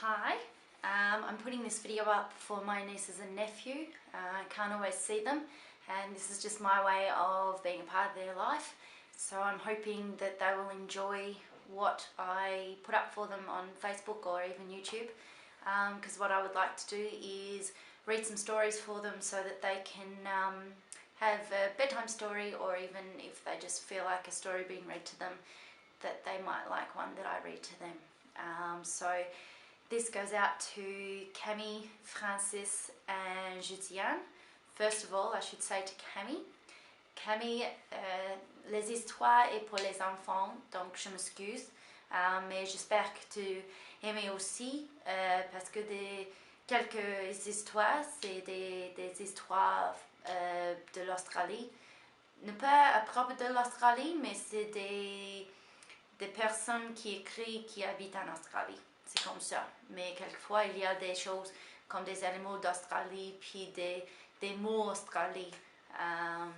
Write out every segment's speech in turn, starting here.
Hi, I'm putting this video up for my nieces and nephew. I can't always see them, and this is just my way of being a part of their life. So I'm hoping that they will enjoy what I put up for them on Facebook or even YouTube, because what I would like to do is read some stories for them so that they can have a bedtime story, or even if they just feel like a story being read to them, that they might like one that I read to them. So this goes out to Camille, Francis and Josiane. First of all, I should say to Camille, les histoires est pour les enfants, donc je m'excuse, mais j'espère que tu aimes aussi, parce que quelques histoires, c'est des histoires de l'Australie. Ne pas à propos de l'Australie, mais c'est des personnes qui écrivent qui habitent en Australie. C'est comme ça. Mais quelquefois, il y a des choses comme des animaux d'Australie, puis des mots Australie.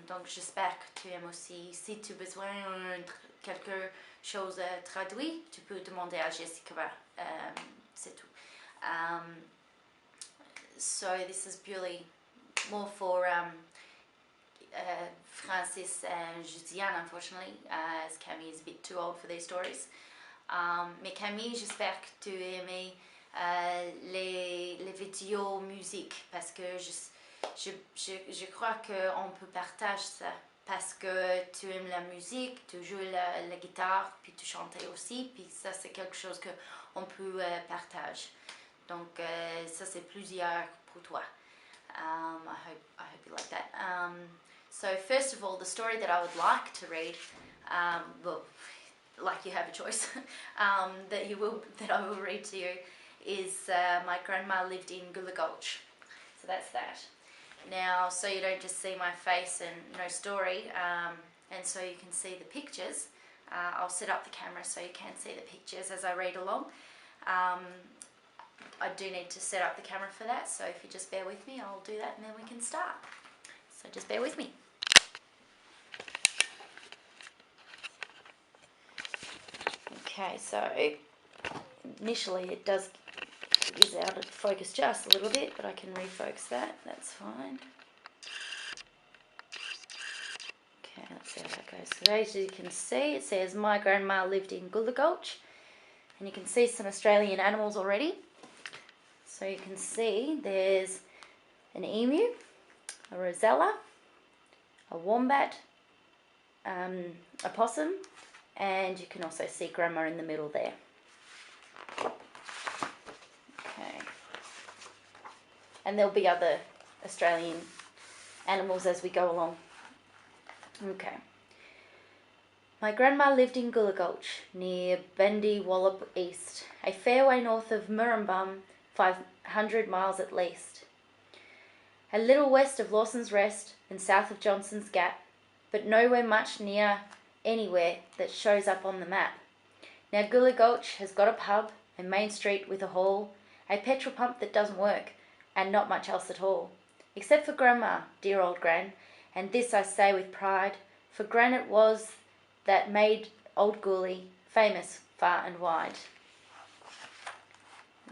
Donc, j'espère que tu aimes aussi. Si tu as besoin de quelque chose traduit, tu peux demander à Jessica. C'est tout. So, this is purely more for Francis and Josiane, unfortunately, as Camille is a bit too old for these stories. Mais Camille, j'espère que tu aimes les vidéos musique, parce que je crois qu'on peut partager ça, parce que tu aimes la musique, tu joues la guitare, puis tu chantes aussi, puis ça c'est quelque chose qu'on peut partager. Donc ça c'est plusieurs pour toi. I hope you like that. So first of all, the story that I would like to read, well, like you have a choice, that I will read to you, is My Grandma Lived in Gooligulch. So that's that. Now, so you don't just see my face and no story, and so you can see the pictures, I'll set up the camera so you can see the pictures as I read along. I do need to set up the camera for that, so if you just bear with me, I'll do that and then we can start. So just bear with me. Okay, so initially it is out of focus just a little bit, but I can refocus that, that's fine. Okay, let's see how that goes. So as you can see, it says My Grandma Lived in Gooligulch, and you can see some Australian animals already. So you can see there's an emu, a rosella, a wombat, a possum, and you can also see Grandma in the middle there. Okay. And there'll be other Australian animals as we go along. Okay. My grandma lived in Gooligulch, near Bendy Wallop East, a fair way north of Murrumbun, 500 miles at least. A little west of Lawson's Rest and south of Johnson's Gap, but nowhere much near anywhere that shows up on the map. Now Gooligulch has got a pub, a main street with a hall, a petrol pump that doesn't work, and not much else at all. Except for Grandma, dear old Gran, and this I say with pride, for Gran it was that made old Gooly famous far and wide.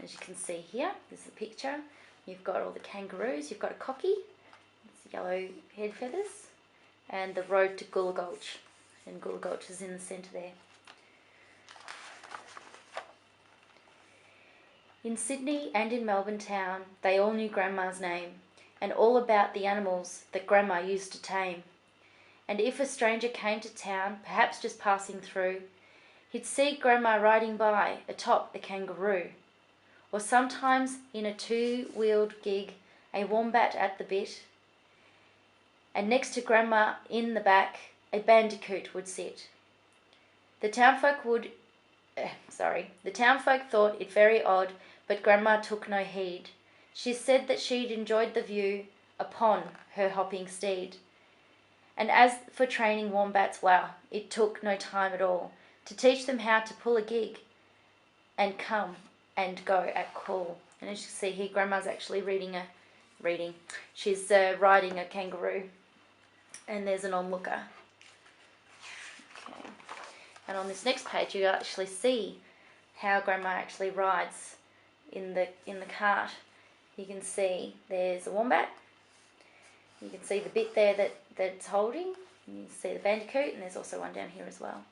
As you can see here, this is a picture. You've got all the kangaroos, you've got a cocky, it's yellow head feathers, and the road to Gooligulch. And Gooligulch is in the centre there. In Sydney and in Melbourne town, they all knew Grandma's name, and all about the animals that Grandma used to tame. And if a stranger came to town, perhaps just passing through, he'd see Grandma riding by atop a kangaroo, or sometimes in a two-wheeled gig, a wombat at the bit, and next to Grandma in the back, a bandicoot would sit. The townfolk thought it very odd, but Grandma took no heed. She said that she'd enjoyed the view upon her hopping steed. And as for training wombats, well, it took no time at all to teach them how to pull a gig and come and go at call. And as you can see here, Grandma's actually she's riding a kangaroo, and there's an onlooker. Okay. And on this next page you actually see how Grandma actually rides in the cart, you can see there's a wombat. You can see the bit there that it's holding. You can see the bandicoot, and there's also one down here as well.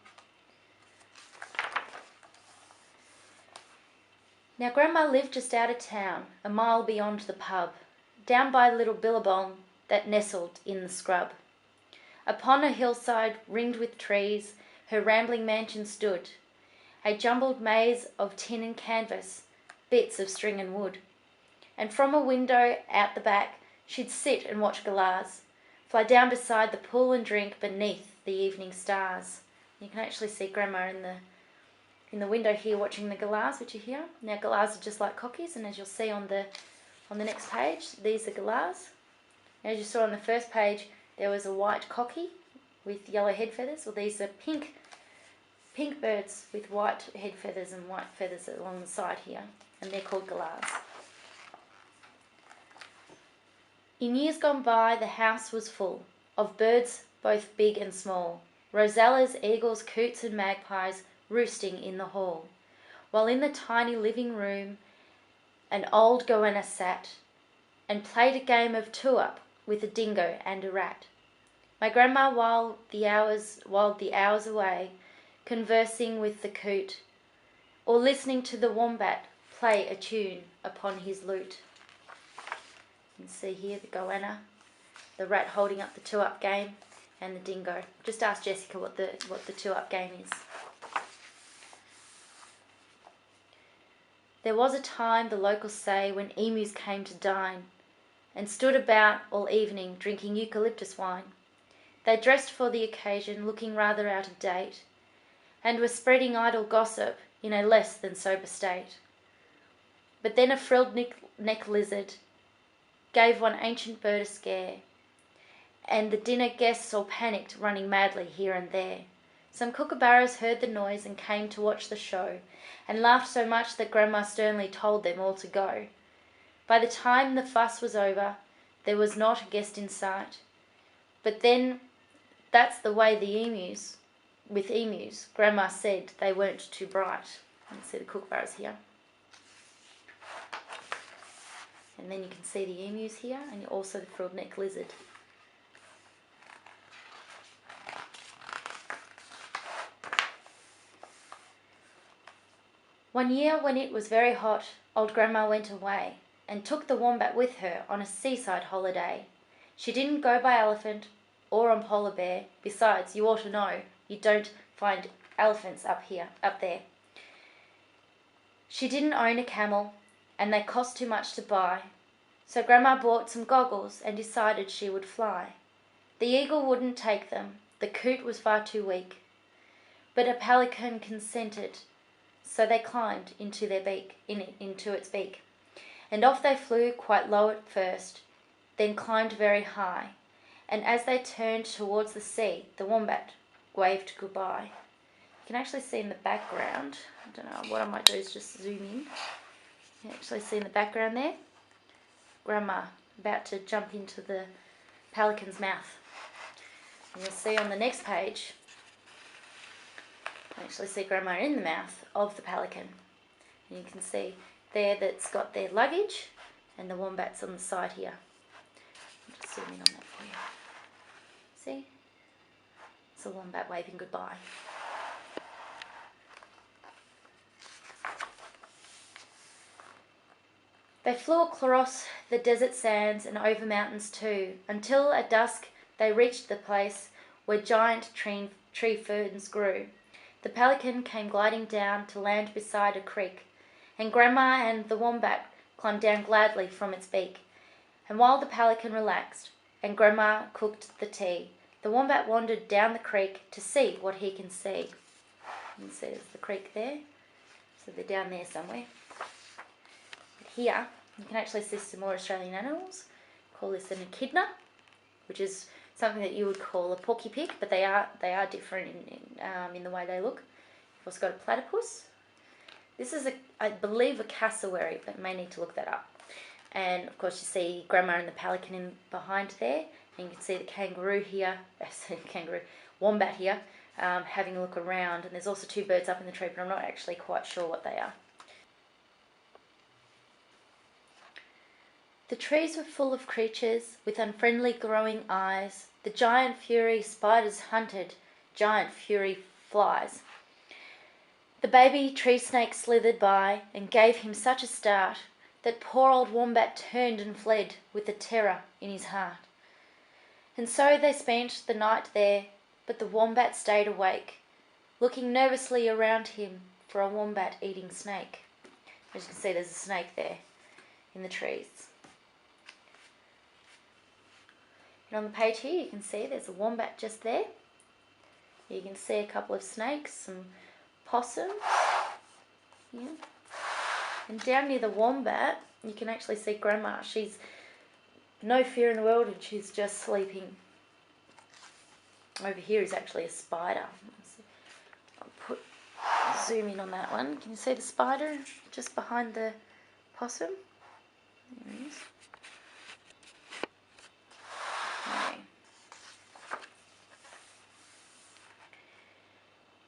Now Grandma lived just out of town, a mile beyond the pub, down by little Billabong that nestled in the scrub. Upon a hillside ringed with trees, her rambling mansion stood, a jumbled maze of tin and canvas, bits of string and wood. And from a window out the back, she'd sit and watch galahs fly down beside the pool and drink beneath the evening stars. You can actually see Grandma in the window here watching the galahs, which are here. Now galahs are just like cockies, and as you'll see on the next page, these are galahs. As you saw on the first page, there was a white cocky with yellow head feathers. Well, these are pink birds with white head feathers and white feathers along the side here, and they're called galahs. In years gone by, the house was full of birds both big and small, rosellas, eagles, coots and magpies roosting in the hall, while in the tiny living room an old goanna sat and played a game of two-up with a dingo and a rat. My grandma whiled the hours away, conversing with the coot, or listening to the wombat play a tune upon his lute. You can see here the goanna, the rat holding up the two-up game, and the dingo. Just ask Jessica what the two-up game is. There was a time, the locals say, when emus came to dine, and stood about all evening drinking eucalyptus wine. They dressed for the occasion, looking rather out of date, and were spreading idle gossip in a less than sober state. But then a frilled neck lizard gave one ancient bird a scare, and the dinner guests all panicked, running madly here and there. Some kookaburras heard the noise and came to watch the show, and laughed so much that Grandma sternly told them all to go. By the time the fuss was over, there was not a guest in sight. But then, that's the way with emus, Grandma said they weren't too bright. You can see the kookaburras here. And then you can see the emus here, and also the frilled neck lizard. One year when it was very hot, old Grandma went away and took the wombat with her on a seaside holiday. She didn't go by elephant or on polar bear. Besides, you ought to know, you don't find elephants up there. She didn't own a camel, and they cost too much to buy. So Grandma bought some goggles and decided she would fly. The eagle wouldn't take them. The coot was far too weak. But a pelican consented, so they climbed into its beak. And off they flew, quite low at first, then climbed very high. And as they turned towards the sea, the wombat waved goodbye. You can actually see in the background, I don't know, what I might do is just zoom in. You can actually see in the background there, Grandma about to jump into the pelican's mouth. And you'll see on the next page, you actually see Grandma in the mouth of the pelican. And you can see there that's got their luggage, and the wombat's on the side here. I'll just zoom in on that for you. See? It's a wombat waving goodbye. They flew across the desert sands and over mountains too, until at dusk they reached the place where giant tree ferns grew. The pelican came gliding down to land beside a creek, and Grandma and the wombat climbed down gladly from its beak. And while the pelican relaxed and Grandma cooked the tea, the wombat wandered down the creek to see what he can see. You can see there's the creek there, so they're down there somewhere. But here, you can actually see some more Australian animals. Call this an echidna, which is something that you would call a porky-pig, but they are different in the way they look. You've also got a platypus. This is, I believe, a cassowary, but may need to look that up. And of course you see Grandma and the pelican behind there, and you can see the kangaroo here, wombat here, having a look around. And there's also two birds up in the tree, but I'm not actually quite sure what they are. The trees were full of creatures with unfriendly glowing eyes. The giant fury spiders hunted giant fury flies. The baby tree snake slithered by and gave him such a start that poor old Wombat turned and fled with the terror in his heart. And so they spent the night there, but the Wombat stayed awake, looking nervously around him for a wombat-eating snake. As you can see, there's a snake there in the trees. And on the page here, you can see there's a wombat just there. You can see a couple of snakes, some possums. Yeah. And down near the wombat, you can actually see Grandma. She's no fear in the world and she's just sleeping. Over here is actually a spider. I'll zoom in on that one. Can you see the spider just behind the possum? There it is. Okay.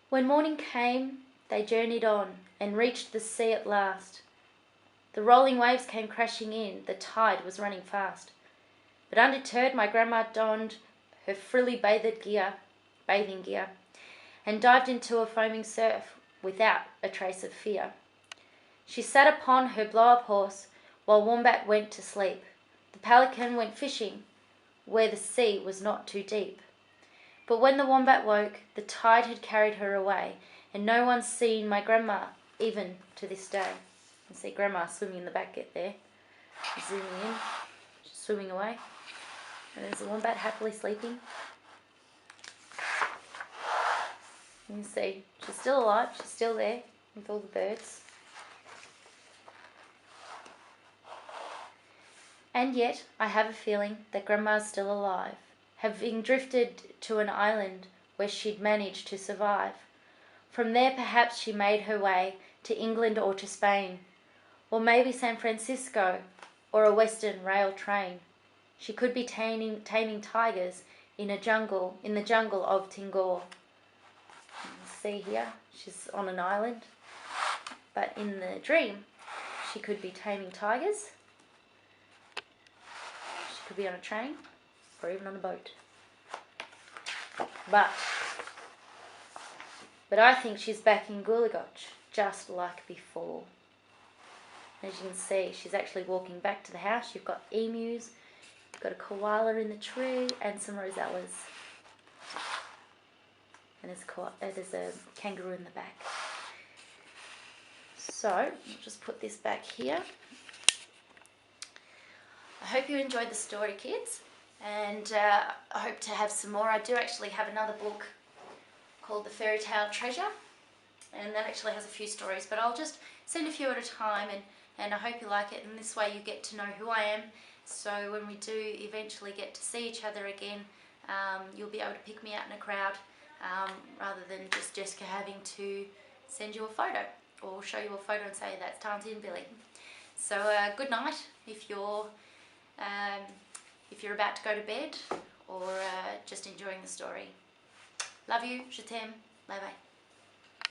When morning came, they journeyed on and reached the sea at last. The rolling waves came crashing in, the tide was running fast. But undeterred, my grandma donned her frilly bathing gear, and dived into a foaming surf without a trace of fear. She sat upon her blow-up horse while Wombat went to sleep. The pelican went fishing where the sea was not too deep. But when the Wombat woke, the tide had carried her away, and no one's seen my grandma even to this day. You can see Grandma swimming in the back there. Zooming in, she's swimming away. And there's the Wombat happily sleeping. You can see she's still alive, she's still there with all the birds. And yet I have a feeling that Grandma's still alive, having drifted to an island where she'd managed to survive. From there perhaps she made her way to England or to Spain, or maybe San Francisco, or a Western rail train. She could be taming tigers in the jungle of Tingor. You can see here, she's on an island, but in the dream, she could be taming tigers. She could be on a train, or even on a boat. But I think she's back in Gooligulch, just like before. As you can see, she's actually walking back to the house. You've got emus, you've got a koala in the tree, and some rosellas. And there's a kangaroo in the back. So, I'll just put this back here. I hope you enjoyed the story, kids. And I hope to have some more. I do actually have another book called The Fairy Tale Treasure, and that actually has a few stories, but I'll just send a few at a time, and I hope you like it, and this way you get to know who I am, so when we do eventually get to see each other again, you'll be able to pick me out in a crowd, rather than just Jessica having to send you a photo, or show you a photo and say that's Tansy and Billy. So good night if you're about to go to bed, or just enjoying the story. Love you, je t'aime, bye bye.